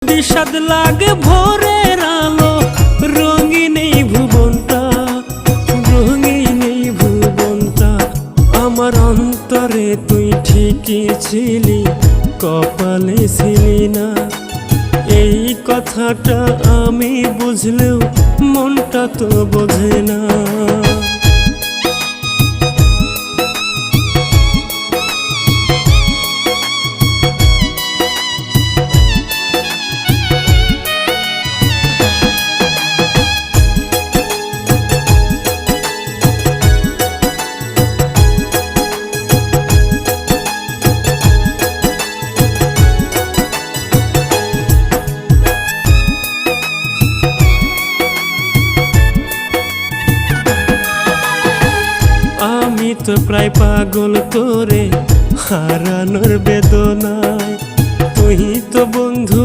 বিষাদ লাগে ভোরের আলো, রঙিন এই ভুবনটা, রঙিন এই ভুবনটা। আমার অন্তরে তুই ঠিকই ছিলি, কপালে ছিলি না। এই কথাটা আমি বুঝলেও মনটা তো বোঝে না। আমি তো প্রায় পাগল তোরে হারানোর বেদনায়, তুই তো বন্ধু